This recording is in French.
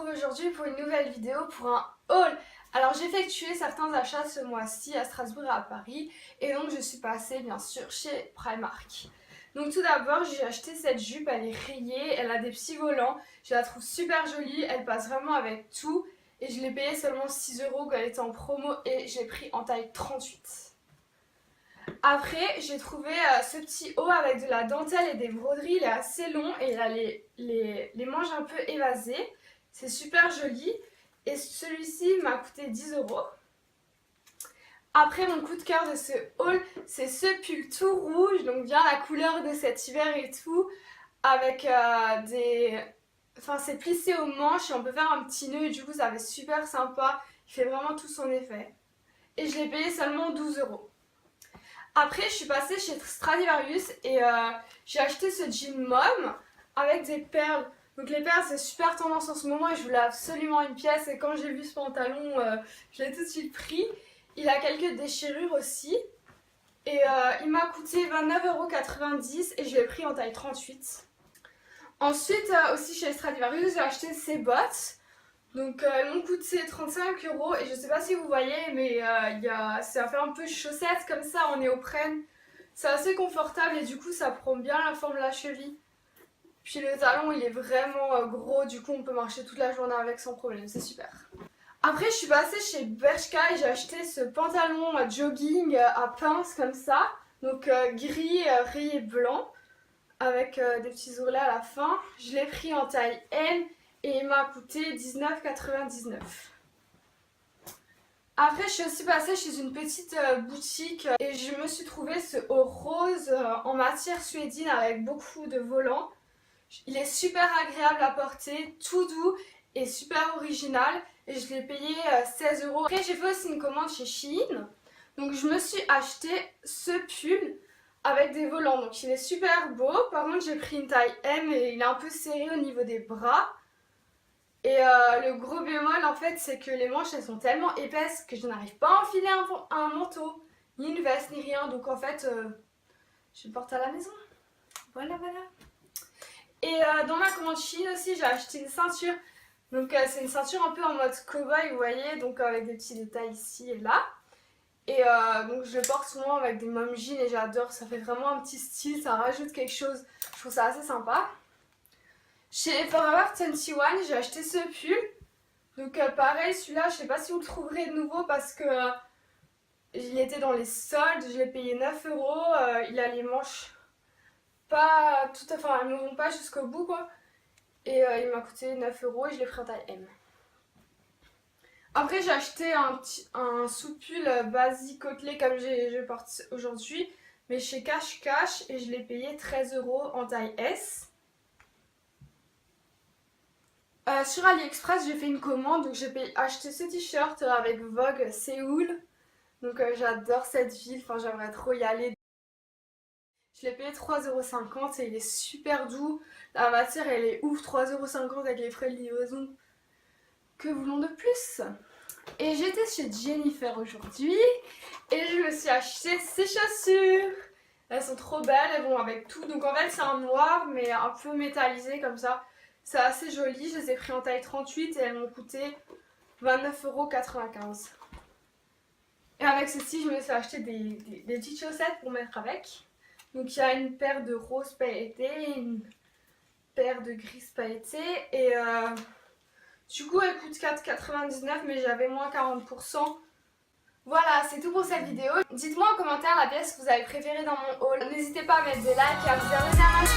retrouve aujourd'hui pour une nouvelle vidéo pour un haul. Alors j'ai effectué certains achats ce mois-ci à Strasbourg et à Paris et donc je suis passée bien sûr chez Primark. Donc tout d'abord j'ai acheté cette jupe, elle est rayée, elle a des petits volants, je la trouve super jolie, elle passe vraiment avec tout et je l'ai payée seulement 6 € quand elle était en promo et j'ai pris en taille 38. Après, j'ai trouvé ce petit haut avec de la dentelle et des broderies. Il est assez long et il a les manches un peu évasées. C'est super joli. Et celui-ci m'a coûté 10 €. Après, mon coup de cœur de ce haul, c'est ce pull tout rouge. Donc bien la couleur de cet hiver et tout. Avec des... Enfin, c'est plissé aux manches et on peut faire un petit nœud. Et du coup, ça fait super sympa. Il fait vraiment tout son effet. Et je l'ai payé seulement 12 €. Après, je suis passée chez Stradivarius et j'ai acheté ce jean mom avec des perles. Donc les perles, c'est super tendance en ce moment et je voulais absolument une pièce. Et quand j'ai vu ce pantalon, je l'ai tout de suite pris. Il a quelques déchirures aussi. Et il m'a coûté 29,90 € et je l'ai pris en taille 38. Ensuite, aussi chez Stradivarius, j'ai acheté ces bottes. Donc elles m'ont coûté 35 € et je sais pas si vous voyez mais ça fait un peu chaussette comme ça en néoprène. C'est assez confortable et du coup ça prend bien la forme de la cheville. Puis le talon il est vraiment gros, du coup on peut marcher toute la journée avec sans problème, c'est super. Après je suis passée chez Bershka et j'ai acheté ce pantalon jogging à pince comme ça. Donc gris, rayé blanc avec des petits ourlets à la fin. Je l'ai pris en taille M. Et il m'a coûté 19,99 €. Après, je suis aussi passée chez une petite boutique et je me suis trouvé ce haut rose en matière suédine avec beaucoup de volants. Il est super agréable à porter, tout doux et super original. Et je l'ai payé 16 €. Après, j'ai fait aussi une commande chez Shein. Donc, je me suis acheté ce pull avec des volants. Donc, il est super beau. Par contre, j'ai pris une taille M et il est un peu serré au niveau des bras. Et le gros bémol en fait c'est que les manches elles sont tellement épaisses que je n'arrive pas à enfiler un manteau, ni une veste, ni rien. Donc en fait je le porte à la maison. Voilà. Et dans ma commande Shein aussi j'ai acheté une ceinture. Donc c'est une ceinture un peu en mode cow-boy vous voyez, donc avec des petits détails ici et là. Et donc je le porte souvent avec des mom jeans et j'adore, ça fait vraiment un petit style, ça rajoute quelque chose. Je trouve ça assez sympa. Chez Forever 21, j'ai acheté ce pull. Donc pareil, celui-là, je sais pas si vous le trouverez de nouveau parce que il était dans les soldes. Je l'ai payé 9 €. Il a les manches pas tout à fait, elles ne vont pas jusqu'au bout quoi. Et il m'a coûté 9 € et je l'ai pris en taille M. Après, j'ai acheté un sous-pull basique côtelé comme je porte aujourd'hui, mais chez Cash Cash et je l'ai payé 13 € en taille S. Sur AliExpress j'ai fait une commande, donc j'ai acheté ce t-shirt avec Vogue Séoul. Donc j'adore cette ville, enfin j'aimerais trop y aller. Je l'ai payé 3,50 € et il est super doux. La matière elle est ouf, 3,50 € avec les frais de livraison. Que voulons de plus? Et j'étais chez Jennifer aujourd'hui et je me suis acheté ces chaussures. Elles sont trop belles, elles vont avec tout. Donc en fait c'est un noir mais un peu métallisé comme ça. C'est assez joli, je les ai pris en taille 38 et elles m'ont coûté 29,95 €. Et avec ceci, je me suis acheté des petites chaussettes pour mettre avec. Donc il y a une paire de rose pailleté et une paire de gris pailleté. Et du coup, elle coûte 4,99 € mais j'avais moins 40%. Voilà, c'est tout pour cette vidéo. Dites-moi en commentaire la pièce que vous avez préférée dans mon haul. N'hésitez pas à mettre des likes et à vous abonner à ma chaîne.